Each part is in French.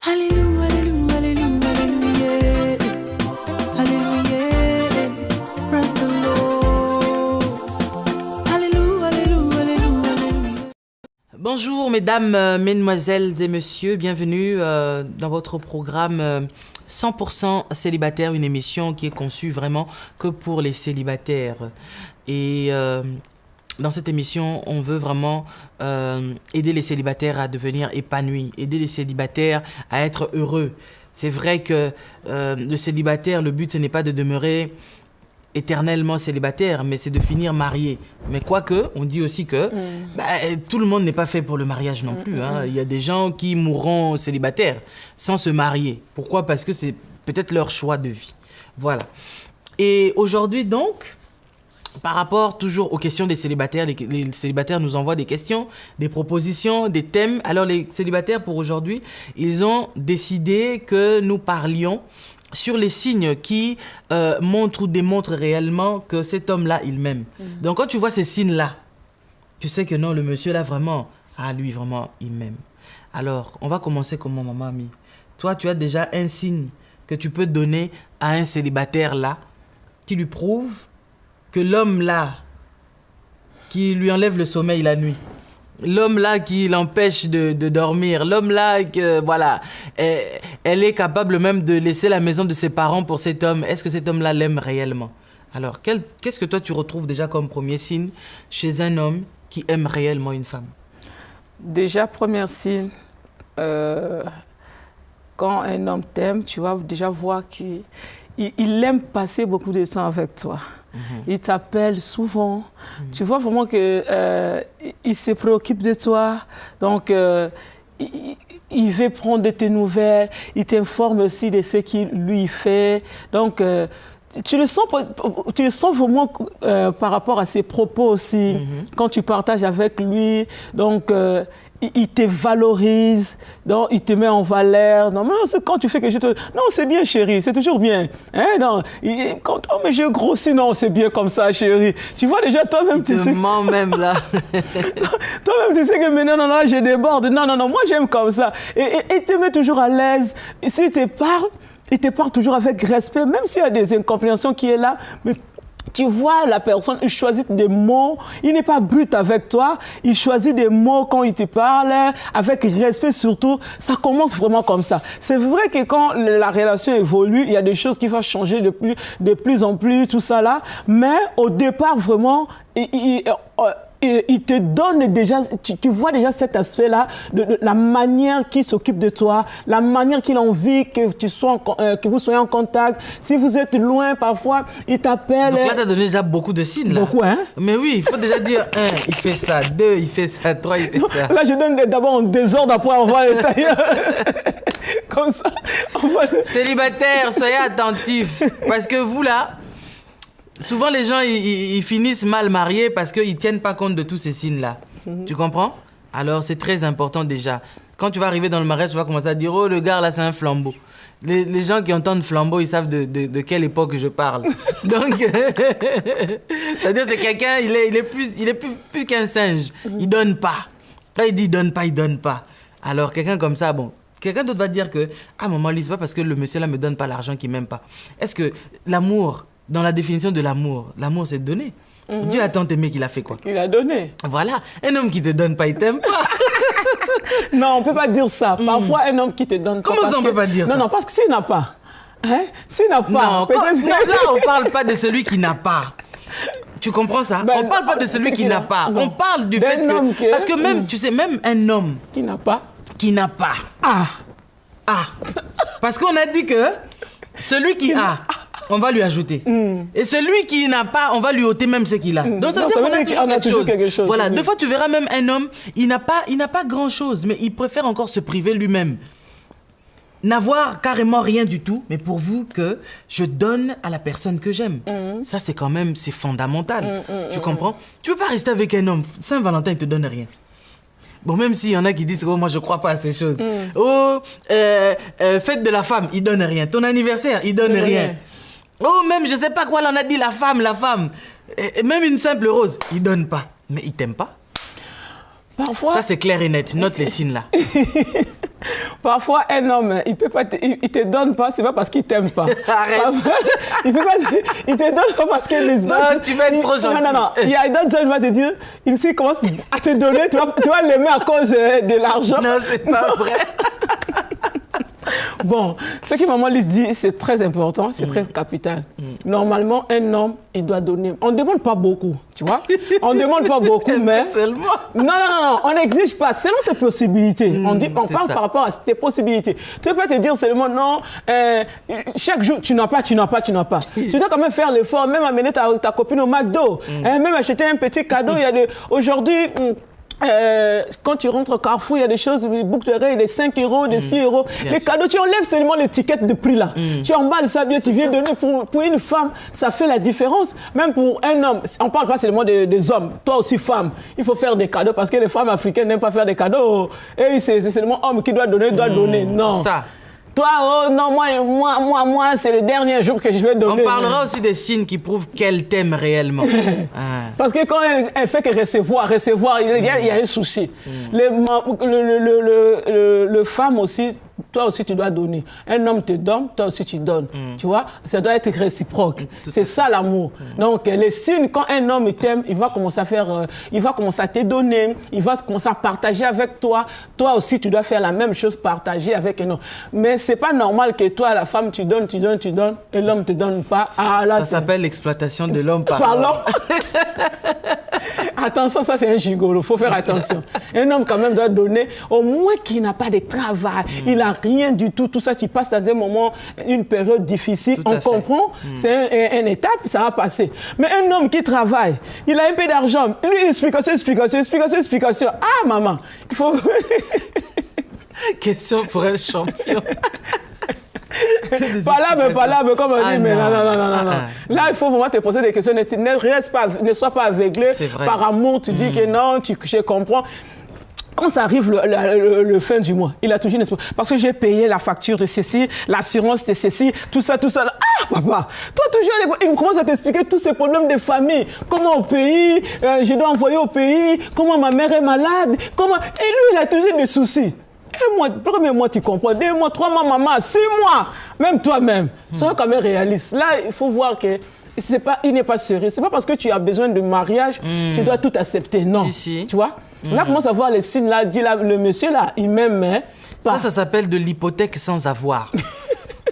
Alléluia, alléluia, alléluia, alléluia, alléluia, praise the Lord. Alléluia, alléluia, alléluia, alléluia. Bonjour mesdames, mesdemoiselles et messieurs, bienvenue dans votre programme 100% célibataire, une émission qui est conçue vraiment que pour les célibataires. Et dans cette émission, on veut vraiment aider les célibataires à devenir épanouis, aider les célibataires à être heureux. C'est vrai que le célibataire, le but, ce n'est pas de demeurer éternellement célibataire, mais c'est de finir marié. Mais quoique, on dit aussi que tout le monde n'est pas fait pour le mariage non plus. Hein. Il y a des gens qui mourront célibataires sans se marier. Pourquoi? Parce que c'est peut-être leur choix de vie. Voilà. Et aujourd'hui, donc, par rapport toujours aux questions des célibataires, les célibataires nous envoient des questions, des propositions, des thèmes. Alors les célibataires pour aujourd'hui, ils ont décidé que nous parlions sur les signes qui montrent ou démontrent réellement que cet homme-là, il m'aime. Donc quand tu vois ces signes-là, tu sais que non, le monsieur-là vraiment, lui vraiment, il m'aime. Alors, on va commencer comment, maman Ami? Toi, tu as déjà un signe que tu peux donner à un célibataire-là qui lui prouve que l'homme-là, qui lui enlève le sommeil la nuit, l'homme-là qui l'empêche de dormir, l'homme-là, voilà, elle est capable même de laisser la maison de ses parents pour cet homme. Est-ce que cet homme-là l'aime réellement? Alors, qu'est-ce que toi tu retrouves déjà comme premier signe chez un homme qui aime réellement une femme? Déjà, premier signe, quand un homme t'aime, tu vas déjà voir qu'il aime passer beaucoup de temps avec toi. Il t'appelle souvent. Tu vois vraiment qu'il se préoccupe de toi. Donc, il veut prendre de tes nouvelles. Il t'informe aussi de ce qu'il lui fait. Donc, tu le sens vraiment par rapport à ses propos aussi. Quand tu partages avec lui. Donc, il te valorise, donc il te met en valeur. Non, c'est quand tu fais quelque chose, non, c'est bien, chérie, c'est toujours bien. Hein? Non, quand mais je grossis, non, c'est bien comme ça, chérie. Tu vois déjà, toi-même, tu sais. Même là. Toi-même, tu sais que maintenant, non, je déborde. Non, moi, j'aime comme ça. Et il te met toujours à l'aise. S'il te parle, il te parle toujours avec respect, même s'il y a des incompréhensions qui est là. Mais tu vois, la personne, il choisit des mots, il n'est pas brut avec toi, il choisit des mots quand il te parle, avec respect surtout, ça commence vraiment comme ça. C'est vrai que quand la relation évolue, il y a des choses qui vont changer de plus en plus, tout ça là, mais au départ, vraiment, il te donne déjà, tu vois déjà cet aspect-là, de la manière qu'il s'occupe de toi, la manière qu'il a envie que vous soyez en contact. Si vous êtes loin, parfois, il t'appelle. Donc là, tu as donné déjà beaucoup de signes. Là. Beaucoup, hein? Mais oui, il faut déjà dire 1, il fait ça, 2, il fait ça, 3, il fait ça. Là, je donne d'abord en désordre, après on va l'étaler. Comme ça. Célibataire, soyez attentifs. Parce que vous, là, souvent, les gens, ils finissent mal mariés parce qu'ils ne tiennent pas compte de tous ces signes-là. Tu comprends? Alors, c'est très important déjà. Quand tu vas arriver dans le mariage, tu vas commencer à dire « Oh, le gars, là, c'est un flambeau. » Les gens qui entendent flambeau, ils savent de quelle époque je parle. Donc, c'est-à-dire c'est quelqu'un, il est plus qu'un singe. Il ne donne pas. Quand il dit « donne pas », il ne donne pas. Alors, quelqu'un comme ça, bon, quelqu'un d'autre va dire que « Ah, maman, c'est pas parce que le monsieur-là ne me donne pas l'argent qu'il ne m'aime pas. » Est-ce que l'amour... Dans la définition de l'amour c'est donner. Dieu a tant aimé qu'il a fait quoi? Il a donné. Voilà. Un homme qui te donne pas, il t'aime pas. Non, on ne peut pas dire ça. Parfois, un homme qui te donne pas. Comment ça, on ne peut pas dire ça? Non, parce que s'il n'a pas. Hein? S'il n'a pas. Non, là, on ne parle pas de celui qui n'a pas. Tu comprends ça? On ne parle pas de celui qui n'a pas. On parle du fait que... Parce que même, tu sais, même un homme... Qui n'a pas. Qui n'a pas. Parce qu'on a dit que celui qui a... on va lui ajouter. Et celui qui n'a pas, on va lui ôter même ce qu'il a. Donc ça veut dire qu'on a toujours quelque chose. Voilà, des fois tu verras même un homme, il n'a pas grand-chose, mais il préfère encore se priver lui-même. N'avoir carrément rien du tout, mais pourvu que je donne à la personne que j'aime. Ça, c'est quand même, c'est fondamental. Tu comprends? Tu ne peux pas rester avec un homme, Saint-Valentin, il ne te donne rien. Bon, même s'il y en a qui disent « Oh, moi, je ne crois pas à ces choses. Oh, fête de la femme, il ne donne rien. Ton anniversaire, il ne donne rien. Oh, même, je ne sais pas quoi, là, on a dit la femme. Et même une simple rose, il ne donne pas. Mais il ne t'aime pas. Parfois... Ça, c'est clair et net. Note les signes, là. Parfois, un homme, il te donne pas, c'est pas parce qu'il t'aime pas. Arrête. Il te donne pas parce qu'il les donne. Non, tu vas être trop gentil. Non. Il y a d'autres hommes qui vont te dire, s'il commence à te donner, tu vas l'aimer à cause de l'argent. Non, c'est pas vrai. Bon, ce que maman Lise dit, c'est très important, c'est très capital. Normalement, un homme, il doit donner. On ne demande pas beaucoup, tu vois. On ne demande pas beaucoup, mais... Seulement. Non, on n'exige pas. Selon tes possibilités. On parle par rapport à tes possibilités. Tu ne peux pas te dire seulement, non, chaque jour, tu n'as pas. Tu dois quand même faire l'effort, même amener ta copine au McDo, même acheter un petit cadeau. Aujourd'hui... quand tu rentres au Carrefour, il y a des choses, les boucles d'oreilles, les 5 euros, les 6 euros. Les cadeaux, tu enlèves seulement l'étiquette de prix là. Tu emballes ça bien, tu viens donner pour une femme, ça fait la différence. Même pour un homme, on ne parle pas seulement des hommes. Toi aussi, femme, il faut faire des cadeaux parce que les femmes africaines n'aiment pas faire des cadeaux. Et c'est seulement homme qui doit donner. Non. Ça. Toi, oh non, moi, c'est le dernier jour que je vais donner. On parlera aussi des signes qui prouvent qu'elle t'aime réellement. Parce que quand elle fait que recevoir, il y a un souci. Le femme aussi, toi aussi tu dois donner. Un homme te donne, toi aussi tu donnes. Tu vois, ça doit être réciproque. C'est ça l'amour. Donc les signes, quand un homme t'aime, il va commencer à te donner, il va commencer à partager avec toi. Toi aussi tu dois faire la même chose, partager avec un homme. Mais c'est pas normal que toi, la femme, tu donnes, et l'homme te donne pas. Ah, là, ça s'appelle l'exploitation de l'homme par l'homme. Attention, ça c'est un gigolo, il faut faire attention. Un homme quand même doit donner, au moins qu'il n'a pas de travail, il n'a rien du tout, ça tu passes dans un moment, une période difficile, on comprend, c'est une étape, ça va passer. Mais un homme qui travaille, il a un peu d'argent, lui, explication. Ah maman, il faut... Question pour un champion. Pas là, mais comme on dit, mais non. Là, il faut vraiment te poser des questions. Ne sois pas aveuglé par amour. Tu dis que non, je comprends. Quand ça arrive le fin du mois, il a toujours une espérance. Parce que j'ai payé la facture de ceci, l'assurance de ceci, tout ça. Ah, papa, toi, toujours, il commence à t'expliquer tous ces problèmes de famille. Comment au pays, je dois envoyer au pays, comment ma mère est malade, comment... Et lui, il a toujours des soucis. Un mois, premier mois, tu comprends. 2 mois, 3 mois, maman, 6 mois. Même toi-même. Sois quand même réaliste. Là, il faut voir que il n'est pas sérieux. C'est pas parce que tu as besoin de mariage, tu dois tout accepter. Non. Tu vois? Là, commence à voir les signes. Là, dit là, le monsieur, là, il m'aime. Ça s'appelle de l'hypothèque sans avoir.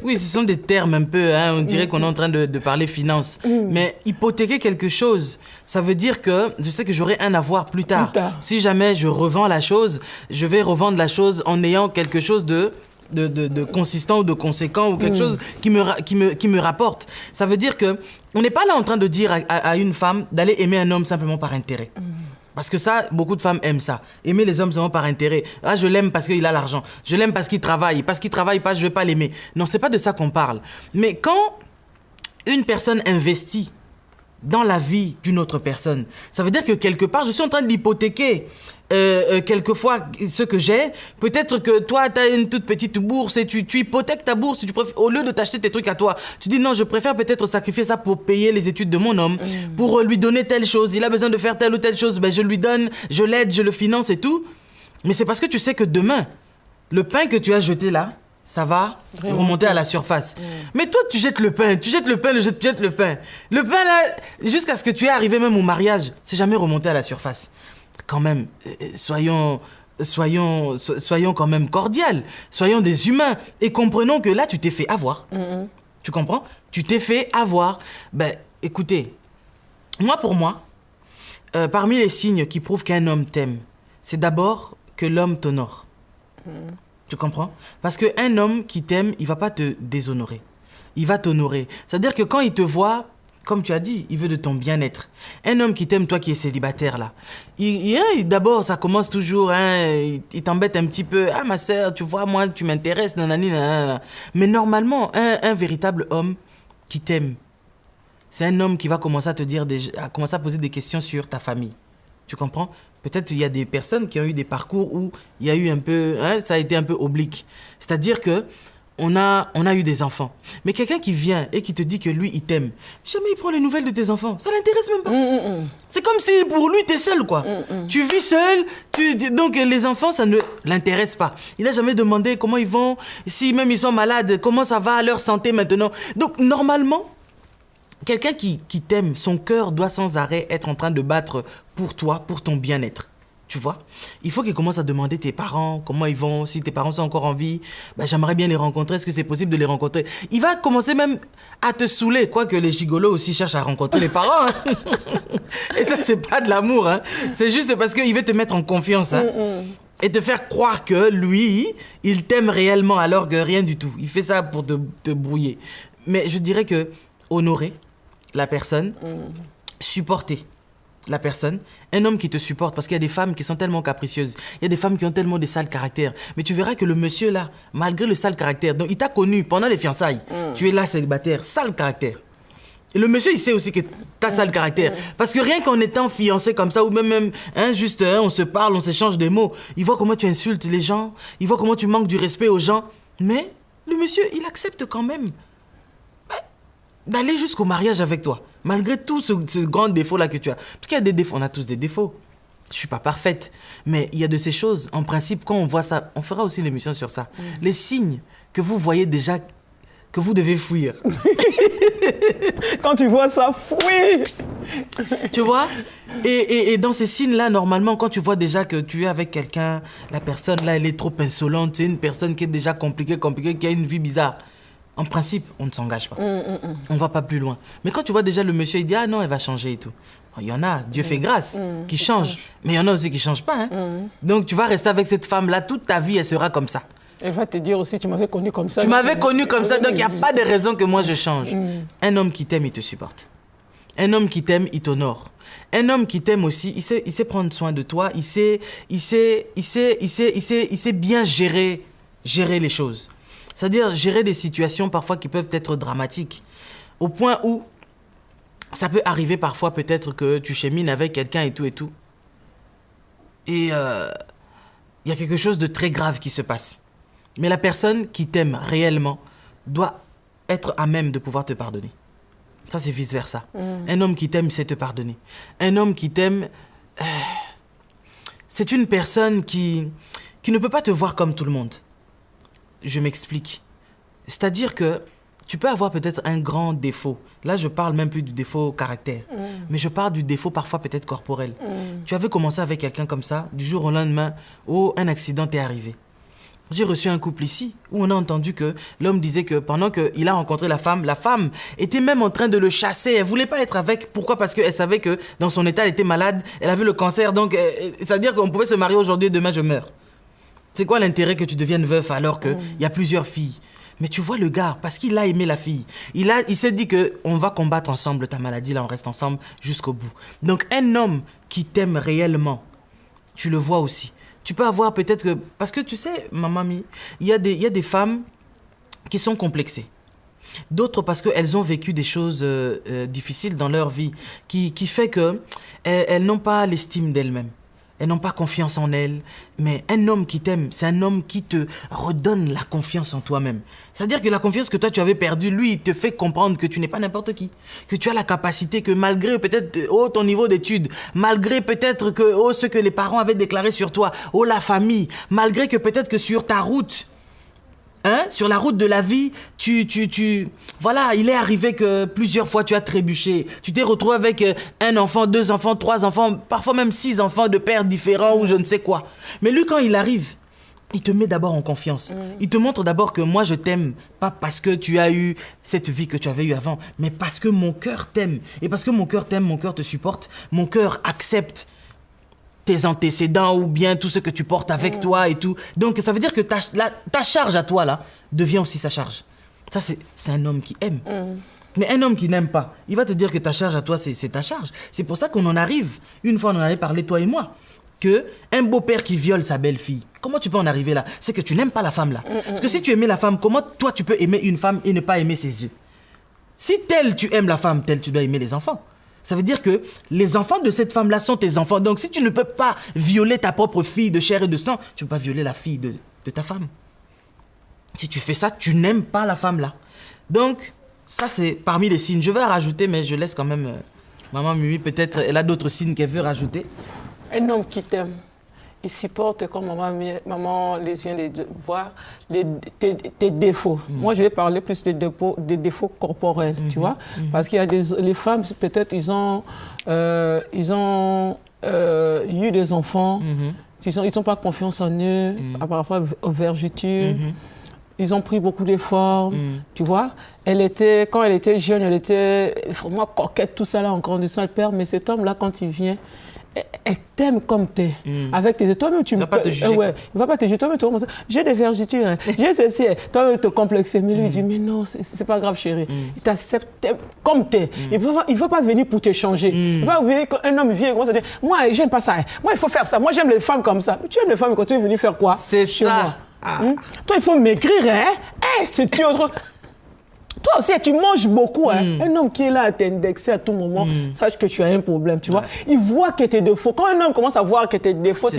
Oui, ce sont des termes un peu, hein, on dirait qu'on est en train de parler finance. Mais hypothéquer quelque chose, ça veut dire que je sais que j'aurai un avoir plus tard. Si jamais je revends la chose, je vais revendre la chose en ayant quelque chose de consistant ou de conséquent ou quelque chose qui me rapporte. Ça veut dire que on n'est pas là en train de dire à une femme d'aller aimer un homme simplement par intérêt. Parce que ça, beaucoup de femmes aiment ça. Aimer les hommes seulement par intérêt. Ah, je l'aime parce qu'il a l'argent. Je l'aime parce qu'il travaille. Parce qu'il travaille pas, je vais pas l'aimer. Non, c'est pas de ça qu'on parle. Mais quand une personne investit dans la vie d'une autre personne, ça veut dire que quelque part, je suis en train de l'hypothéquer. Quelquefois, ce que j'ai, peut-être que toi, tu as une toute petite bourse et tu hypothèques ta bourse, au lieu de t'acheter tes trucs à toi, tu dis non, je préfère peut-être sacrifier ça pour payer les études de mon homme, pour lui donner telle chose, il a besoin de faire telle ou telle chose, ben je lui donne, je l'aide, je le finance et tout. Mais c'est parce que tu sais que demain, le pain que tu as jeté là, ça va remonter à la surface. Mais toi, tu jettes le pain. Le pain là, jusqu'à ce que tu aies arrivé même au mariage, c'est jamais remonté à la surface. Quand même, soyons quand même cordiales, soyons des humains et comprenons que là, tu t'es fait avoir. Tu comprends? Tu t'es fait avoir. Ben, écoutez, pour moi, parmi les signes qui prouvent qu'un homme t'aime, c'est d'abord que l'homme t'honore. Tu comprends? Parce qu'un homme qui t'aime, il ne va pas te déshonorer. Il va t'honorer. C'est-à-dire que quand il te voit, comme tu as dit, il veut de ton bien-être. Un homme qui t'aime, toi qui es célibataire, là, d'abord, ça commence toujours, il t'embête un petit peu. Ah, ma sœur, tu vois, moi, tu m'intéresses, nanani, nanana. Mais normalement, un véritable homme qui t'aime, c'est un homme qui va commencer à te dire, à commencer à poser des questions sur ta famille. Tu comprends? Peut-être il y a des personnes qui ont eu des parcours où il y a eu un peu, ça a été un peu oblique. C'est-à-dire que on a eu des enfants. Mais quelqu'un qui vient et qui te dit que lui, il t'aime, jamais il prend les nouvelles de tes enfants. Ça l'intéresse même pas. C'est comme si pour lui, t'es seul, quoi. Tu vis seul, donc les enfants, ça ne l'intéresse pas. Il n'a jamais demandé comment ils vont, si même ils sont malades, comment ça va à leur santé maintenant. Donc, normalement, quelqu'un qui t'aime, son cœur doit sans arrêt être en train de battre pour toi, pour ton bien-être. Tu vois, il faut qu'il commence à demander tes parents, comment ils vont, si tes parents sont encore en vie, ben, j'aimerais bien les rencontrer, est-ce que c'est possible de les rencontrer? Il va commencer même à te saouler, quoique les gigolos aussi cherchent à rencontrer les parents. Hein. Et ça, c'est pas de l'amour, hein. C'est juste parce qu'il veut te mettre en confiance. Hein. Et te faire croire que lui, il t'aime réellement alors que rien du tout. Il fait ça pour te brouiller. Mais je dirais que honorer la personne, supporter la personne, un homme qui te supporte, parce qu'il y a des femmes qui sont tellement capricieuses, il y a des femmes qui ont tellement de sales caractères, mais tu verras que le monsieur là, malgré le sale caractère, donc il t'a connu pendant les fiançailles, tu es là célibataire, sale caractère. Et le monsieur, il sait aussi que t'as sale caractère, parce que rien qu'en étant fiancé comme ça, ou même hein, juste on se parle, on s'échange des mots, il voit comment tu insultes les gens, il voit comment tu manques du respect aux gens, mais le monsieur, il accepte quand même d'aller jusqu'au mariage avec toi, malgré tout ce grand défaut-là que tu as. Parce qu'il y a des défauts, on a tous des défauts. Je ne suis pas parfaite, mais il y a de ces choses, en principe, quand on voit ça, on fera aussi l'émission sur ça. Les signes que vous voyez déjà, que vous devez fuir. Quand tu vois ça, fuis. Tu vois? Et dans ces signes-là, normalement, quand tu vois déjà que tu es avec quelqu'un, la personne là, elle est trop insolente, c'est une personne qui est déjà compliquée, qui a une vie bizarre. En principe, on ne s'engage pas. On ne va pas plus loin. Mais quand tu vois déjà le monsieur, il dit « Ah non, elle va changer et tout ». Il y en a, Dieu fait grâce, qui changent. Mais il y en a aussi qui ne changent pas. Hein. Donc tu vas rester avec cette femme-là, toute ta vie, elle sera comme ça. Elle va te dire aussi, tu m'avais connu comme ça. Tu m'avais connu comme ça, donc il n'y a pas de raison que moi je change. Un homme qui t'aime, il te supporte. Un homme qui t'aime, il t'honore. Un homme qui t'aime aussi, il sait prendre soin de toi, il sait bien gérer les choses. C'est-à-dire gérer des situations parfois qui peuvent être dramatiques. Au point où ça peut arriver parfois peut-être que tu chemines avec quelqu'un et tout. Et il y a quelque chose de très grave qui se passe. Mais la personne qui t'aime réellement doit être à même de pouvoir te pardonner. Ça, c'est vice-versa. Un homme qui t'aime sait te pardonner. Un homme qui t'aime, c'est une personne qui ne peut pas te voir comme tout le monde. Je m'explique. C'est-à-dire que tu peux avoir peut-être un grand défaut. Là, je parle même plus du défaut caractère. Mais je parle du défaut parfois peut-être corporel. Tu avais commencé avec quelqu'un comme ça, du jour au lendemain, où un accident t'est arrivé. J'ai reçu un couple ici, où on a entendu que l'homme disait que pendant qu'il a rencontré la femme était même en train de le chasser. Elle ne voulait pas être avec. Pourquoi? Parce qu'elle savait que dans son état, elle était malade, elle avait le cancer. Donc, c'est-à-dire qu'on pouvait se marier aujourd'hui et demain, je meurs. C'est quoi l'intérêt que tu deviennes veuf alors qu'il y a plusieurs filles? Mais tu vois le gars, parce qu'il a aimé la fille, il s'est dit qu'on va combattre ensemble ta maladie, là on reste ensemble jusqu'au bout. Donc un homme qui t'aime réellement, tu le vois aussi. Tu peux avoir peut-être que... Parce que tu sais, ma mamie, il y a des femmes qui sont complexées. D'autres parce qu'elles ont vécu des choses difficiles dans leur vie, qui fait qu'elles n'ont pas l'estime d'elles-mêmes. Elles n'ont pas confiance en elles. Mais un homme qui t'aime, c'est un homme qui te redonne la confiance en toi-même. C'est-à-dire que la confiance que toi, tu avais perdue, lui, il te fait comprendre que tu n'es pas n'importe qui. Que tu as la capacité, que malgré peut-être ton niveau d'études, malgré peut-être que ce que les parents avaient déclaré sur toi, la famille, malgré que peut-être que sur ta route, sur la route de la vie, voilà, il est arrivé que plusieurs fois tu as trébuché. Tu t'es retrouvé avec un enfant, 2 enfants, 3 enfants, parfois même 6 enfants de pères différents ou je ne sais quoi. Mais lui, quand il arrive, il te met d'abord en confiance. Il te montre d'abord que moi je t'aime, pas parce que tu as eu cette vie que tu avais eue avant, mais parce que mon cœur t'aime. Et parce que mon cœur t'aime, mon cœur te supporte, mon cœur accepte tes antécédents ou bien tout ce que tu portes avec toi et tout. Donc ça veut dire que ta charge à toi là devient aussi sa charge. Ça c'est un homme qui aime. Mais un homme qui n'aime pas, il va te dire que ta charge à toi c'est ta charge. C'est pour ça qu'on en arrive, une fois on en avait parlé toi et moi, que un beau-père qui viole sa belle-fille, comment tu peux en arriver là? C'est que tu n'aimes pas la femme là. Parce que si tu aimais la femme, comment toi tu peux aimer une femme et ne pas aimer ses yeux? Si tel tu aimes la femme, tel tu dois aimer les enfants. Ça veut dire que les enfants de cette femme-là sont tes enfants. Donc si tu ne peux pas violer ta propre fille de chair et de sang, tu ne peux pas violer la fille de ta femme. Si tu fais ça, tu n'aimes pas la femme là. Donc, ça c'est parmi les signes. Je vais rajouter, mais je laisse quand même Maman Mimi, peut-être, elle a d'autres signes qu'elle veut rajouter. Un homme qui t'aime, il supporte, comme maman les vient de voir, tes défauts. Moi, je vais parler plus des défauts corporels, tu vois. Parce qu'il y a les femmes, peut-être, ils ont eu des enfants, ils n'ont pas confiance en eux, parfois aux vergetures. Ils ont pris beaucoup d'efforts, tu vois. Quand elle était jeune, elle était vraiment coquette, tout ça là, en grandissant, elle perd. Mais cet homme-là, quand il vient, elle t'aime comme t'es. Avec tes... Toi-même, tu... Il ne va pas te juger. Ouais, il ne va pas te juger. Toi-même, tu vas commencer. J'ai des vergetures, hein. J'ai ceci. Toi-même, te complexer. Mais lui, il dit, mais non, c'est pas grave, chérie. Il t'accepte comme t'es. Il ne va pas venir pour te changer. Il va venir, quand un homme vient, il commence à dire, moi, j'aime pas ça. Moi, il faut faire ça. Moi, j'aime les femmes comme ça. Tu aimes les femmes quand tu es venu faire quoi? C'est ça. Toi, il faut maigrir, hein? C'est autre... Toi aussi, tu manges beaucoup. Hein? Un homme qui est là à t'indexer à tout moment, sache que tu as un problème, tu vois. Il voit que tes défauts. Quand un homme commence à voir que tes défauts,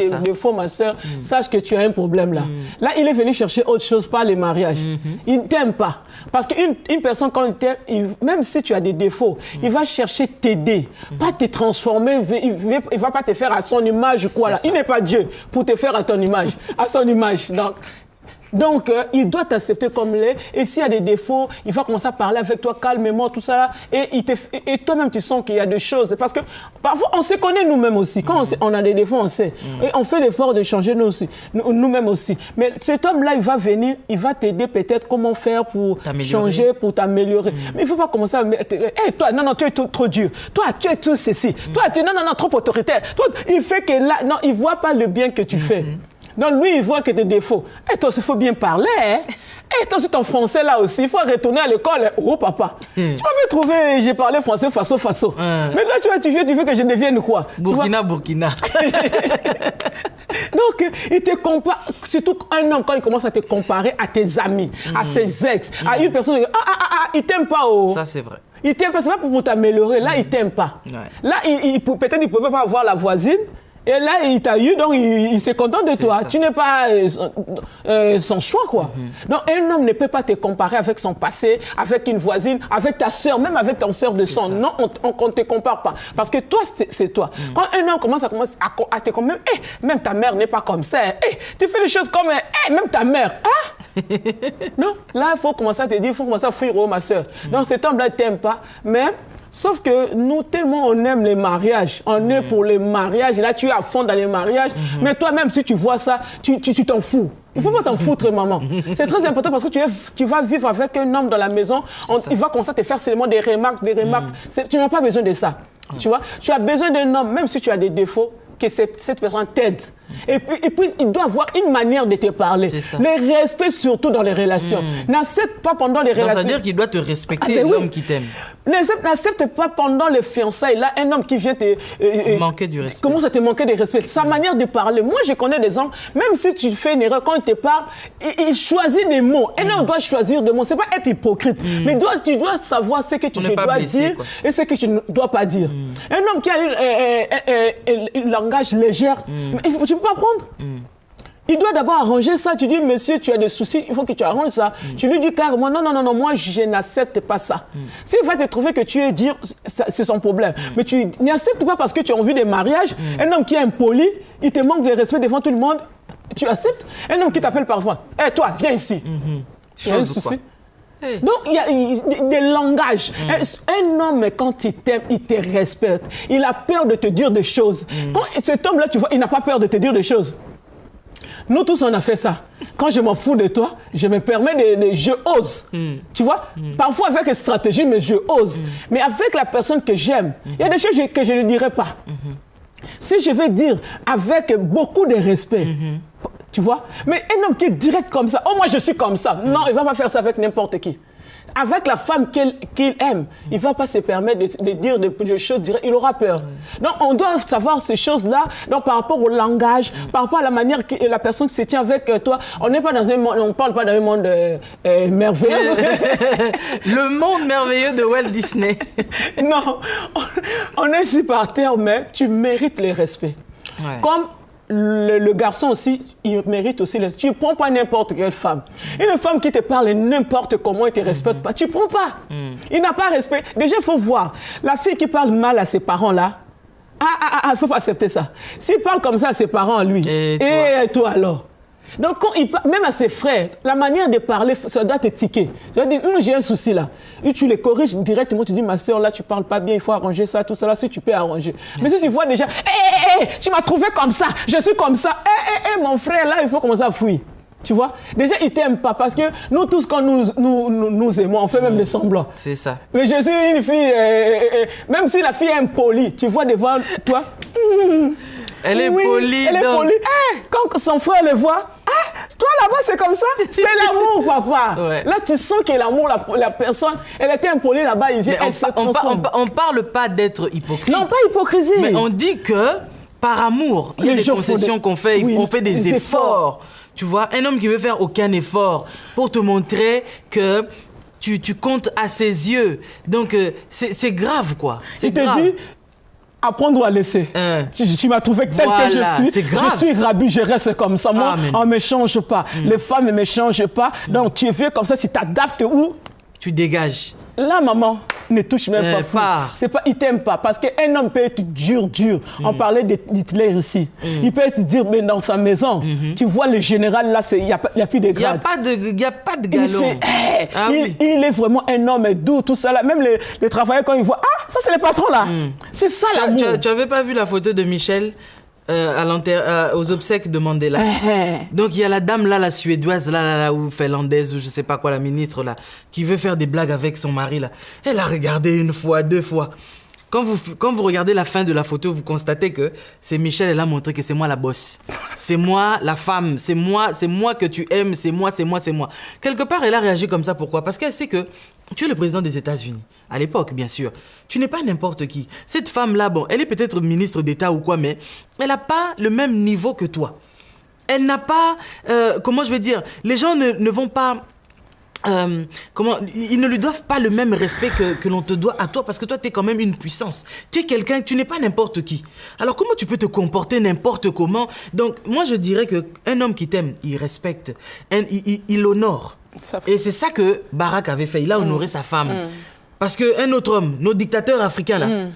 ma soeur, sache que tu as un problème là. Là, il est venu chercher autre chose, pas les mariages. Il ne t'aime pas. Parce qu'une personne, quand il t'aime, même si tu as des défauts, il va chercher t'aider, pas te transformer. Il ne va pas te faire à son image. Quoi, là. Il n'est pas Dieu pour te faire à ton image, à son image. Donc, il doit t'accepter comme il est. Et s'il y a des défauts, il va commencer à parler avec toi calmement, tout ça là. Et toi-même, tu sens qu'il y a des choses. Parce que parfois, on se connaît nous-mêmes aussi. Quand on a des défauts, on sait. Et on fait l'effort de changer nous-mêmes aussi. Mais cet homme-là, il va venir, il va t'aider peut-être comment faire pour changer, pour t'améliorer. Mais il ne faut pas commencer à... Hey, toi, non, tu es trop dur. Toi, tu es tout ceci. Toi, tu es trop autoritaire. Toi, il fait que là... Non, il ne voit pas le bien que tu fais. Donc lui, il voit que des défauts. Et toi aussi, il faut bien parler. Hein? Et toi aussi, ton français là aussi, il faut retourner à l'école. Oh papa, tu m'avais trouvé, j'ai parlé français façon. Mais là, tu veux que je devienne quoi? Burkina. Donc, il te compare, surtout un homme, quand il commence à te comparer à tes amis, à ses ex, à une personne, il t'aime pas. Oh. Ça, c'est vrai. Il t'aime pas, c'est pas pour t'améliorer. Là, il t'aime pas. Ouais. Là, peut-être il ne pouvait pas avoir la voisine. Et là, il t'a eu, donc il s'est content de toi. Ça. Tu n'es pas son choix, quoi. Donc, un homme ne peut pas te comparer avec son passé, avec une voisine, avec ta sœur, même avec ton sœur de sang. Non, on ne te compare pas. Parce que toi, c'est toi. Quand un homme commence à te comparer, même ta mère n'est pas comme ça. Tu fais les choses comme même ta mère. Non, là, il faut commencer à te dire, il faut commencer à fuir, ma sœur. Donc, cet homme-là ne t'aime pas, mais... Sauf que nous, tellement on aime les mariages, on est pour les mariages, et là tu es à fond dans les mariages, mais toi-même si tu vois ça, tu t'en fous. Il ne faut pas t'en foutre, maman. C'est très important parce que tu vas vivre avec un homme dans la maison, il va commencer à te faire seulement des remarques. Tu n'as pas besoin de ça. Tu vois, tu as besoin d'un homme, même si tu as des défauts, que cette personne t'aide. Et puis, il doit avoir une manière de te parler. Le respect surtout dans les relations. N'accepte pas pendant les relations. C'est-à-dire qu'il doit te respecter, l'homme qui t'aime. N'accepte pas pendant les fiançailles. Là, un homme qui vient te... manquer du respect. Comment ça te manquer de respect? Sa manière de parler. Moi, je connais des hommes, même si tu fais une erreur, quand il te parle, il choisit des mots. Un homme doit choisir des mots. Ce n'est pas être hypocrite. Mais tu dois savoir ce que tu dois dire et ce que tu ne dois pas dire. Un homme qui a un langage léger, tu ne peux pas prendre. Il doit d'abord arranger ça. Tu dis, monsieur, tu as des soucis, il faut que tu arranges ça. Tu lui dis carrément, non, moi, je n'accepte pas ça. S'il va te trouver que tu es dire, c'est son problème. Mais tu n'acceptes pas parce que tu as envie de mariage. Un homme qui est impoli, il te manque de respect devant tout le monde. Tu acceptes? Un homme qui t'appelle parfois, hey, toi, viens ici. Il y a un souci. Donc, il y a des langages. Un homme, quand il t'aime, il te respecte. Il a peur de te dire des choses. Quand cet homme-là, tu vois, il n'a pas peur de te dire des choses. Nous tous, on a fait ça. Quand je m'en fous de toi, je me permets je ose. Tu vois? Parfois avec une stratégie, mais je ose. Mais avec la personne que j'aime, il y a des choses que je ne dirai pas. Si je vais dire avec beaucoup de respect, tu vois? Mais un homme qui est direct comme ça, oh moi je suis comme ça. Non, il ne va pas faire ça avec n'importe qui. Avec la femme qu'il aime, il ne va pas se permettre de dire des choses directes, il aura peur. Donc, on doit savoir ces choses-là par rapport au langage, par rapport à la manière que la personne se tient avec toi. On n'est pas dans un monde, on ne parle pas d'un monde merveilleux. Le monde merveilleux de Walt Disney. Non, on est ici par terre, mais tu mérites le respect. Ouais. Comme le garçon aussi, il mérite aussi. Tu ne prends pas n'importe quelle femme. Une femme qui te parle n'importe comment et ne te respecte pas, tu ne prends pas. Il n'a pas respect. Déjà, il faut voir. La fille qui parle mal à ses parents là, il ne faut pas accepter ça. S'il parle comme ça à ses parents, lui, et toi alors? Donc, quand il parle, même à ses frères, la manière de parler, ça doit te tiquer. Tu vas dire, j'ai un souci là. Et tu les corriges directement, tu dis, ma soeur, là, tu ne parles pas bien, il faut arranger ça, tout ça, là, si tu peux arranger. Mais si tu vois déjà, tu m'as trouvé comme ça, je suis comme ça, mon frère, là, il faut commencer à fuir. Tu vois? Déjà, il ne t'aime pas parce que nous tous, quand nous aimons, on fait même des semblants. C'est ça. Mais je suis une fille, même si la fille est impolie, tu vois devant toi. Elle est polie. Elle est polie. Quand son frère le voit, toi là-bas c'est comme ça. C'est l'amour, papa. Ouais. Là tu sens que l'amour, la personne, elle était impolie là-bas. On parle pas d'être hypocrite. Non, pas hypocrisie. Mais on dit que par amour, il y a des concessions qu'on fait, on fait des efforts. Tu vois, un homme qui veut faire aucun effort pour te montrer que tu comptes à ses yeux. Donc c'est grave quoi. Il te dit, apprendre ou à laisser. Tu m'as trouvé tel que je suis. Je suis rabu, je reste comme ça. Moi, on ne me change pas. Les femmes ne me changent pas. Donc, tu es vieux comme ça, tu t'adaptes où? Tu dégages. Là, maman, ne touche même pas. C'est pas, il t'aime pas. Parce qu'un homme peut être dur. On parlait d'Hitler ici. Il peut être dur, mais dans sa maison. Tu vois le général, là, il n'y a plus de grade. Il n'y a pas de galon. Il est vraiment un homme doux, tout ça. Là. Même les travailleurs, quand ils voient, ça, c'est le patron, là. C'est ça, l'amour. Tu n'avais pas vu la photo de Michel aux obsèques de Mandela. Donc, il y a la dame, là, la suédoise, là, ou finlandaise, ou je ne sais pas quoi, la ministre, là, qui veut faire des blagues avec son mari, là. Elle a regardé une fois, deux fois. Quand vous regardez la fin de la photo, vous constatez que c'est Michel, elle a montré que c'est moi la bosse. C'est moi la femme, c'est moi que tu aimes, c'est moi. Quelque part, elle a réagi comme ça, pourquoi? Parce qu'elle sait que tu es le président des États-Unis. À l'époque, bien sûr. Tu n'es pas n'importe qui. Cette femme-là, bon, elle est peut-être ministre d'État ou quoi, mais elle n'a pas le même niveau que toi. Elle n'a pas, comment je vais dire, les gens ne vont pas... ils ne lui doivent pas le même respect que l'on te doit à toi, parce que toi tu es quand même une puissance, tu es quelqu'un, tu n'es pas n'importe qui. Alors comment tu peux te comporter n'importe comment? Donc moi je dirais qu'un homme qui t'aime, il respecte, il honore. Et c'est ça que Barack avait fait, il a honoré sa femme. Parce qu'un autre homme, nos dictateurs africains là,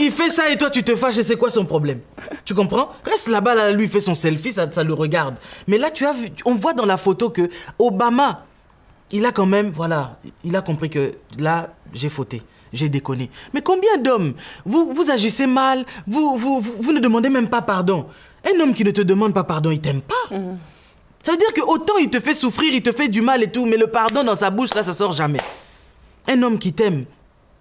il fait ça et toi tu te fâches et c'est quoi son problème? Tu comprends? Reste là-bas, là, lui il fait son selfie, ça le regarde. Mais là tu as vu, on voit dans la photo que Obama, il a quand même, voilà, il a compris que là j'ai fauté, j'ai déconné. Mais combien d'hommes, vous agissez mal, vous ne demandez même pas pardon. Un homme qui ne te demande pas pardon, il t'aime pas. Ça veut dire que autant il te fait souffrir, il te fait du mal et tout, mais le pardon dans sa bouche là ça sort jamais. Un homme qui t'aime,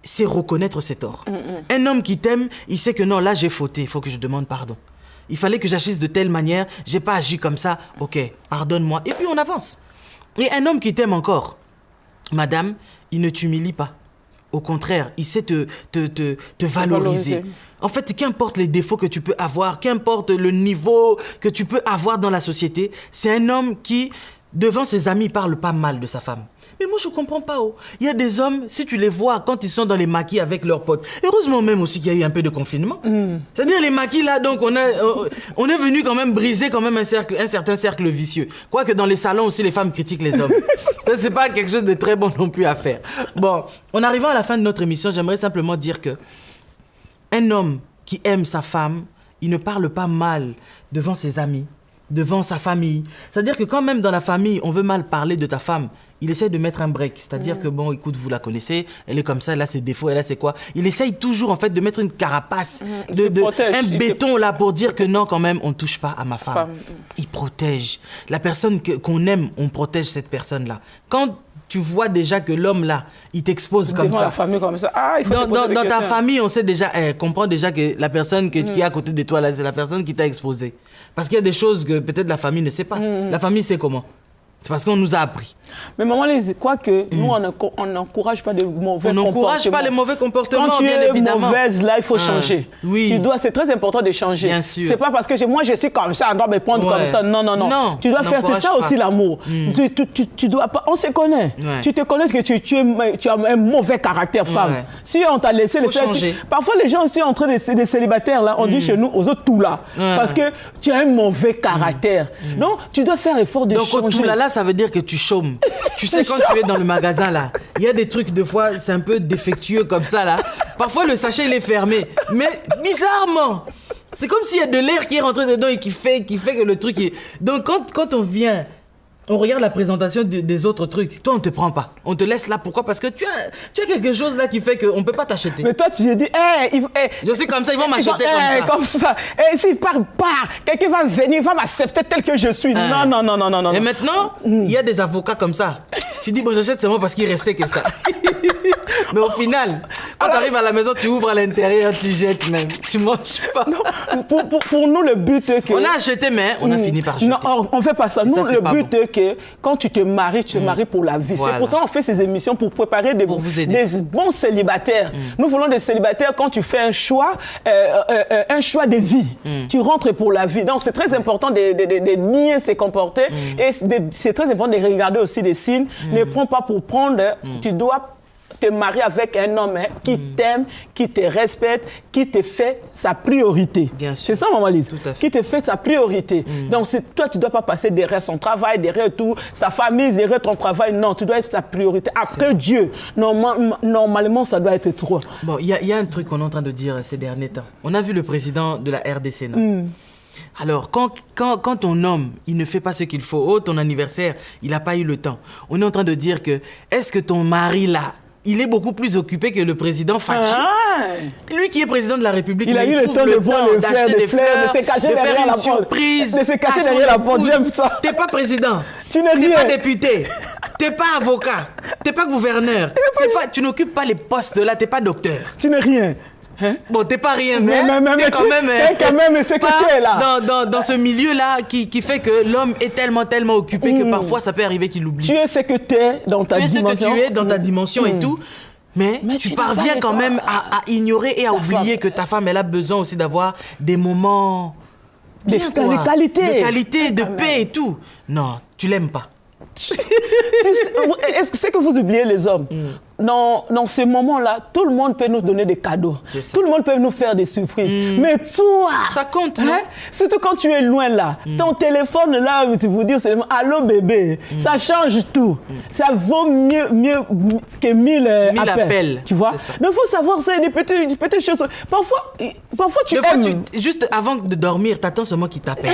c'est reconnaître ses torts. Un homme qui t'aime, il sait que non, là j'ai fauté, il faut que je demande pardon. Il fallait que j'agisse de telle manière, j'ai pas agi comme ça, ok, pardonne-moi. Et puis on avance. Et un homme qui t'aime encore, madame, il ne t'humilie pas. Au contraire, il sait te valoriser. En fait, qu'importe les défauts que tu peux avoir, qu'importe le niveau que tu peux avoir dans la société, c'est un homme qui, devant ses amis, parle pas mal de sa femme. Mais moi, je comprends pas. Il y a des hommes, si tu les vois quand ils sont dans les maquis avec leurs potes, heureusement même aussi qu'il y a eu un peu de confinement. C'est-à-dire les maquis là, donc on est venu quand même briser quand même un certain cercle vicieux. Quoique dans les salons aussi, les femmes critiquent les hommes. Ça, c'est pas quelque chose de très bon non plus à faire. Bon, en arrivant à la fin de notre émission, j'aimerais simplement dire que un homme qui aime sa femme, il ne parle pas mal devant ses amis, devant sa famille. C'est-à-dire que quand même dans la famille, on veut mal parler de ta femme, il essaie de mettre un break. C'est-à-dire que, bon, écoute, vous la connaissez, elle est comme ça, elle a ses défauts, elle a ses quoi. Il essaye toujours, en fait, de mettre une carapace, un béton, là, pour dire que non, quand même, on ne touche pas à ma femme. Il protège. La personne qu'on aime, on protège cette personne-là. Quand tu vois déjà que l'homme, là, il t'expose comme ça. La famille comme ça. Dans ta famille, on sait déjà, comprend déjà que la personne qui est à côté de toi, là, c'est la personne qui t'a exposé. Parce qu'il y a des choses que peut-être la famille ne sait pas. La famille sait comment. C'est parce qu'on nous a appris. Mais maman Lise, quoi que nous, on n'encourage pas de mauvais comportements. On n'encourage pas les mauvais comportements, quand tu bien es évidemment. Mauvaise, là, il faut changer. Oui. C'est très important de changer. Bien sûr. C'est pas parce que moi, je suis comme ça, on doit me prendre comme ça. Non, non, non. Non, tu dois faire, c'est ça aussi l'amour. Tu dois pas, on se connaît. Ouais. Tu te connais que tu as un mauvais caractère, femme. Ouais. Si on t'a laissé le faire, parfois les gens aussi entre des célibataires, là, on dit chez nous, aux autres tout là. Parce que tu as un mauvais caractère. Donc, tu dois faire l'effort de changer. Donc, tout là, ça veut dire que tu chômes. Tu sais, quand tu es dans le magasin, là, il y a des trucs, des fois, c'est un peu défectueux comme ça, là. Parfois, le sachet, il est fermé. Mais bizarrement, c'est comme s'il y a de l'air qui est rentré dedans et qui fait que le truc est... Donc, quand on vient... On regarde la présentation des autres trucs. Toi, on ne te prend pas. On te laisse là. Pourquoi? Parce que tu as quelque chose là qui fait qu'on ne peut pas t'acheter. Mais toi, tu te dis, je suis comme ça, ils vont m'acheter comme ça. Et s'il part, quelqu'un va venir, il va m'accepter tel que je suis. Non, non, non, non, non, non. Et maintenant, il y a des avocats comme ça. Tu dis, bon, j'achète seulement parce qu'il restait que ça. Mais au final, quand tu arrives à la maison, tu ouvres à l'intérieur, tu jettes même. Tu ne manges pas. Non, pour nous, le but est que... On a acheté, mais on a fini par jeter. Non, on ne fait pas ça. Nous, ça, le but est que quand tu te maries, tu te maries pour la vie. Voilà. C'est pour ça qu'on fait ces émissions, pour préparer des bons célibataires. Nous voulons des célibataires quand tu fais un choix de vie. Tu rentres pour la vie. Donc, c'est très important de bien se comporter. Et c'est très important de regarder aussi des signes. Ne prends pas pour prendre. Tu dois te marier avec un homme qui t'aime, qui te respecte, qui te fait sa priorité. C'est ça, maman Lise. Qui te fait sa priorité. Donc, toi, tu ne dois pas passer derrière son travail, derrière tout, sa famille, derrière ton travail. Non, tu dois être sa priorité. Après Dieu, normalement, ça doit être trop. Bon, il y a un truc qu'on est en train de dire ces derniers temps. On a vu le président de la RDC, non? Alors, quand ton homme, il ne fait pas ce qu'il faut, ton anniversaire, il n'a pas eu le temps. On est en train de dire que, est-ce que ton mari, là, il est beaucoup plus occupé que le président Fachi. Lui qui est président de la République, il a eu le temps de prendre des fleurs, de se cacher derrière la porte. Surprise de se cacher derrière la porte, j'aime ça. T'es pas président, tu n'es rien. T'es pas député, t'es pas avocat, t'es pas gouverneur, tu n'occupes pas les postes là, t'es pas docteur. Tu n'es rien. Hein? Bon, t'es pas rien, mais t'es quand même c'est que t'es là. Dans ce milieu-là qui fait que l'homme est tellement occupé que parfois ça peut arriver qu'il oublie. Tu es ce que tu es dans ta dimension. Tu es ce que tu es dans ta dimension et tout, mais tu parviens quand même à ignorer et à oublier que ta femme, elle a besoin aussi d'avoir des moments de qualité, de paix et tout. Non, tu l'aimes pas. Est-ce que c'est que vous oubliez les hommes? Dans ce moment-là, tout le monde peut nous donner des cadeaux. Tout le monde peut nous faire des surprises. Mais toi, ça compte, non? Surtout quand tu es loin là, ton téléphone là, tu vous dire seulement allô bébé, ça change tout. Ça vaut mieux que 1000 appels. Tu vois? Donc il faut savoir ça, des petites choses. Parfois tu aimes. Juste avant de dormir, t'attends seulement qu'il t'appelle.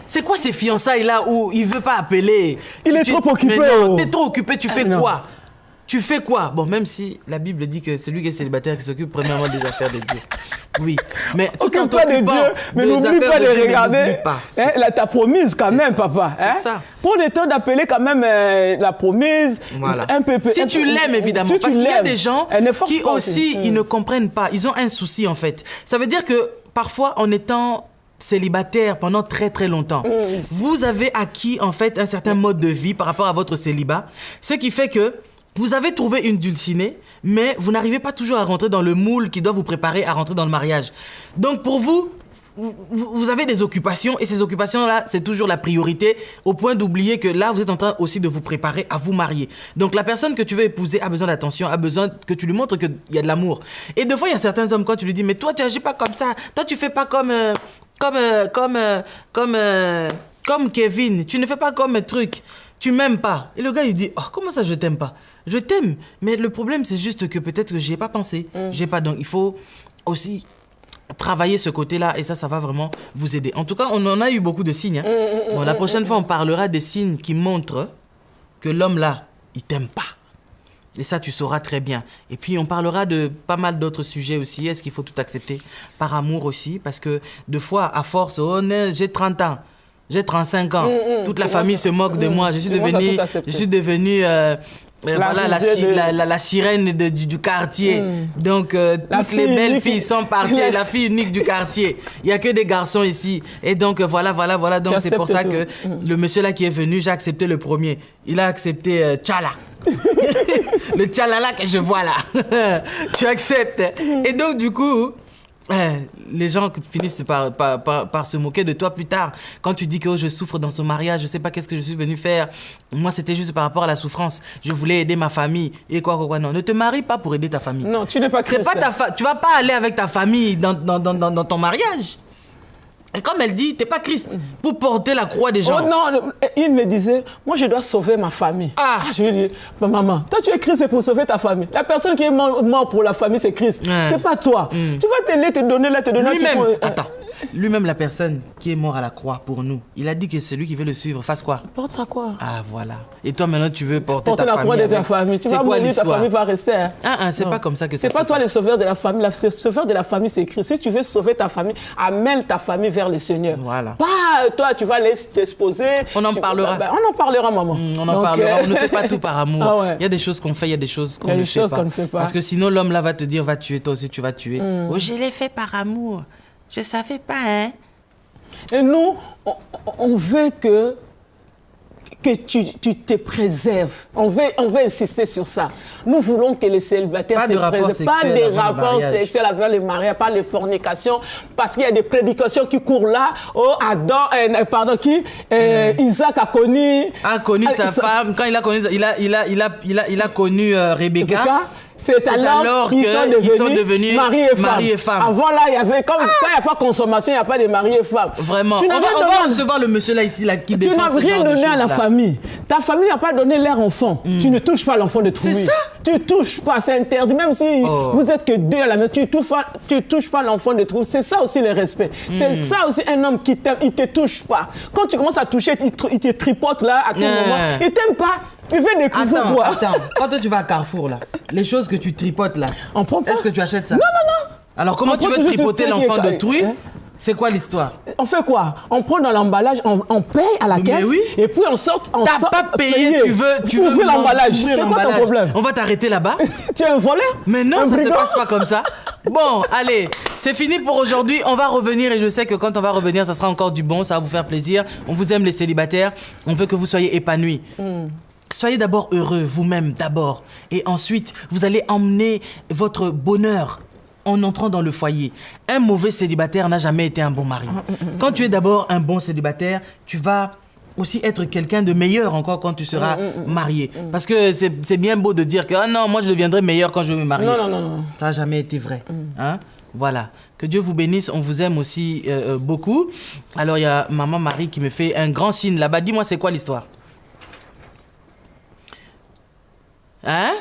C'est quoi ces fiançailles-là où il ne veut pas appeler? Il est trop occupé. T'es trop occupé, tu fais quoi? Tu fais quoi? Bon, même si la Bible dit que celui qui est célibataire qui s'occupe premièrement des affaires de Dieu. Oui, mais occupe-toi de Dieu, mais n'oublie pas de regarder. T'as promise quand même, papa. C'est ça. Prends le temps d'appeler quand même la promise. Voilà. Si tu l'aimes, évidemment. Parce qu'il y a des gens qui aussi, ils ne comprennent pas. Ils ont un souci, en fait. Ça veut dire que parfois, en étant célibataire pendant très longtemps, vous avez acquis en fait un certain mode de vie par rapport à votre célibat, ce qui fait que vous avez trouvé une dulcinée, mais vous n'arrivez pas toujours à rentrer dans le moule qui doit vous préparer à rentrer dans le mariage. Donc pour vous, vous avez des occupations et ces occupations-là, c'est toujours la priorité au point d'oublier que là, vous êtes en train aussi de vous préparer à vous marier. Donc la personne que tu veux épouser a besoin d'attention, a besoin que tu lui montres qu'il y a de l'amour. Et des fois, il y a certains hommes, quand tu lui dis « Mais toi, tu n'agis pas comme ça, toi, tu fais pas comme Kevin, tu ne fais pas comme un truc, tu m'aimes pas. » Et le gars, il dit « Oh, comment ça, je t'aime pas? Je t'aime, mais le problème, c'est juste que peut-être que j'y ai pas pensé. J'ai pas, donc il faut aussi travailler ce côté-là et ça va vraiment vous aider. En tout cas, on en a eu beaucoup de signes. Bon, la prochaine fois, on parlera des signes qui montrent que l'homme là, il t'aime pas. Et ça, tu sauras très bien. Et puis, on parlera de pas mal d'autres sujets aussi. Est-ce qu'il faut tout accepter par amour aussi? Parce que, des fois, à force, oh, j'ai 30 ans, j'ai 35 ans. Toute la famille se moque de moi. Je suis devenu Voilà la sirène du quartier. Donc, toutes les belles filles sont parties. La fille unique du quartier. Il n'y a que des garçons ici. Et donc, voilà. Donc, c'est pour ça que le monsieur là qui est venu, j'ai accepté le premier. Il a accepté Tchala. Le Tchalala que je vois là. Tu acceptes. Et donc, du coup... les gens finissent par se moquer de toi plus tard. Quand tu dis que je souffre dans ce mariage, je sais pas qu'est-ce que je suis venu faire. Moi, c'était juste par rapport à la souffrance. Je voulais aider ma famille. Et quoi. Non, ne te marie pas pour aider ta famille. Non, tu n'es pas chrétien. Tu vas pas aller avec ta famille dans ton mariage. Et comme elle dit, t'es pas Christ pour porter la croix des gens. Oh non, il me disait, moi je dois sauver ma famille. Je lui dis, maman, toi tu es Christ, c'est pour sauver ta famille. La personne qui est mort pour la famille, c'est Christ. C'est pas toi. Tu vas te donner. Lui-même, attends. Lui-même, la personne qui est mort à la croix pour nous, il a dit que celui qui veut le suivre fasse quoi? Porte sa croix. Voilà. Et toi maintenant tu veux porter ta la famille. Croix de ta famille. Tu vas mourir, ta famille va rester. C'est pas comme ça que ça se passe. C'est pas toi le sauveur de la famille. Le sauveur de la famille, c'est Christ. Si tu veux sauver ta famille, amène ta famille vers le Seigneur. Voilà. Pas toi, tu vas t'exposer. On en parlera. On en parlera, maman. On en parlera. On ne fait pas tout par amour. Il y a des choses qu'on fait, il y a des choses qu'on ne fait pas. Parce que sinon l'homme là va te dire va tuer, toi aussi tu vas tuer. Oh, je l'ai fait par amour. Je savais pas, hein. Et nous, on veut que tu te préserves. On veut insister sur ça. Nous voulons que les célibataires se préservent. Pas de rapports sexuels avec le mariage, pas de fornication, parce qu'il y a des prédications qui courent là. Oh, Isaac a connu sa femme. Quand il a connu, il a connu Rebecca. C'est alors qu'ils sont devenus mari et femme. Avant là, il y avait quand il n'y a pas consommation, il n'y a pas de mari et femme. Vraiment. On va recevoir le monsieur là ici qui défend ce genre de choses. Tu n'as rien donné à la famille. Ta famille n'a pas donné leur enfant. Tu ne touches pas l'enfant de trou. C'est ça. Tu ne touches pas, c'est interdit. Même si vous êtes que deux à la maison, tu ne touches pas l'enfant de trou. C'est ça aussi le respect. C'est ça aussi un homme qui t'aime, il ne te touche pas. Quand tu commences à toucher, il te tripote là à tout moment. Il ne t'aime pas. Il veut découvrir toi. Attends, quand toi tu vas à Carrefour là, les choses que tu tripotes là, est-ce que tu achètes ça? Non. Alors comment tu veux tripoter l'enfant de truie? C'est quoi l'histoire? On fait quoi? On prend dans l'emballage, on paye à la caisse, et puis on sort. T'as pas payé, tu veux ouvrir l'emballage. C'est quoi ton problème? On va t'arrêter là-bas? Tu es un voleur? Mais non, ça se passe pas comme ça. Bon, allez, c'est fini pour aujourd'hui. On va revenir et je sais que quand on va revenir, ça sera encore du bon, ça va vous faire plaisir. On vous aime les célibataires, on veut que vous soyez épanouis. Soyez d'abord heureux, vous-même d'abord. Et ensuite, vous allez emmener votre bonheur en entrant dans le foyer. Un mauvais célibataire n'a jamais été un bon mari. Quand tu es d'abord un bon célibataire, tu vas aussi être quelqu'un de meilleur encore quand tu seras marié. Parce que c'est bien beau de dire que ah non, moi je deviendrai meilleur quand je vais me marier. Non. Ça n'a jamais été vrai. Hein? Voilà. Que Dieu vous bénisse, on vous aime aussi beaucoup. Alors il y a maman Marie qui me fait un grand signe là-bas. Dis-moi c'est quoi l'histoire? Hein?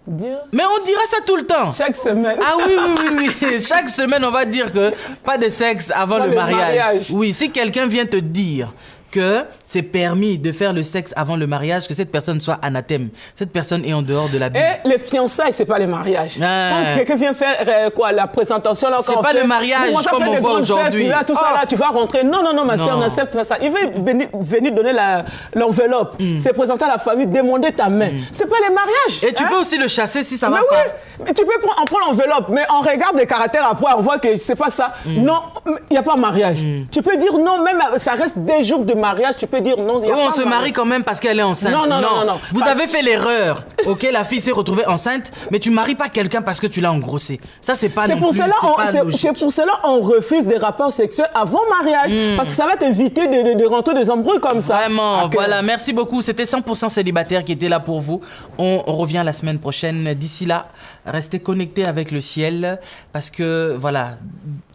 Mais on dira ça tout le temps. Chaque semaine. Ah oui. Chaque semaine, on va dire que pas de sexe avant le mariage. Oui, si quelqu'un vient te dire que c'est permis de faire le sexe avant le mariage, que cette personne soit anathème. Cette personne est en dehors de la Bible. Et les fiançailles, c'est pas le mariage. Quand quelqu'un vient faire la présentation, là, c'est pas le mariage comme on voit aujourd'hui. Là, tout ça, là, tu vas rentrer. Non, ma soeur, n'accepte pas ça. Il veut venir donner l'enveloppe, se présenter à la famille, demander ta main. C'est pas le mariage. Et tu peux aussi le chasser si ça va pas. Mais tu peux en prendre l'enveloppe, mais on regarde les caractères après, on voit que c'est pas ça. Non, il n'y a pas mariage. Tu peux dire non, même ça reste des jours de mariage, tu peux dire non, il y a pas on se marie quand même parce qu'elle est enceinte. Non. Vous avez fait l'erreur. Ok, la fille s'est retrouvée enceinte, mais tu maries pas quelqu'un parce que tu l'as engrossé. Ça, c'est pas logique. C'est pour cela on refuse des rapports sexuels avant mariage. Parce que ça va t'éviter de rentrer des embrouilles comme ça. Vraiment, voilà. Merci beaucoup. C'était 100% célibataire qui était là pour vous. On revient la semaine prochaine. D'ici là, restez connectés avec le ciel parce que, voilà,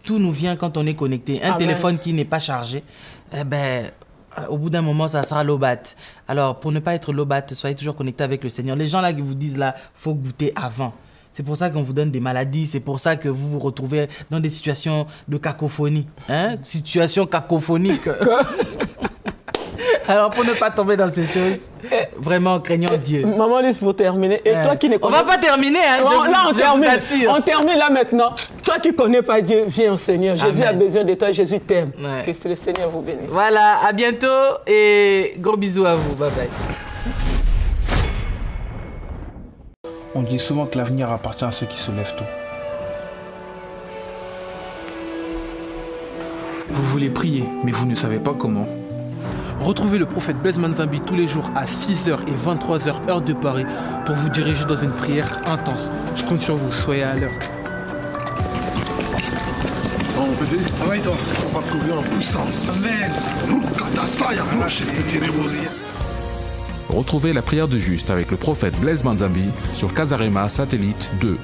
tout nous vient quand on est connecté. Un téléphone qui n'est pas chargé, au bout d'un moment, ça sera lobat. Alors, pour ne pas être lobat, soyez toujours connectés avec le Seigneur. Les gens là qui vous disent là, faut goûter avant. C'est pour ça qu'on vous donne des maladies. C'est pour ça que vous vous retrouvez dans des situations de cacophonie. Hein? Situation cacophonique. Alors, pour ne pas tomber dans ces choses, vraiment, craignons Dieu. Maman Lise, pour terminer, et toi qui ne connais pas... On va pas terminer, hein, je vous assure. On termine là maintenant. Toi qui ne connais pas Dieu, viens au Seigneur. Jésus a besoin de toi, Jésus t'aime. Que le Seigneur vous bénisse. Voilà, à bientôt et gros bisous à vous. Bye bye. On dit souvent que l'avenir appartient à ceux qui se lèvent tôt. Vous voulez prier, mais vous ne savez pas comment. Retrouvez le prophète Blaise Manzambi tous les jours à 6h et 23h heure de Paris pour vous diriger dans une prière intense. Je compte sur vous, soyez à l'heure. Bon, mon petit, Ça va et toi? on va te couvrir en puissance. Amen. Retrouvez la prière de juste avec le prophète Blaise Manzambi sur Casarema Satellite 2.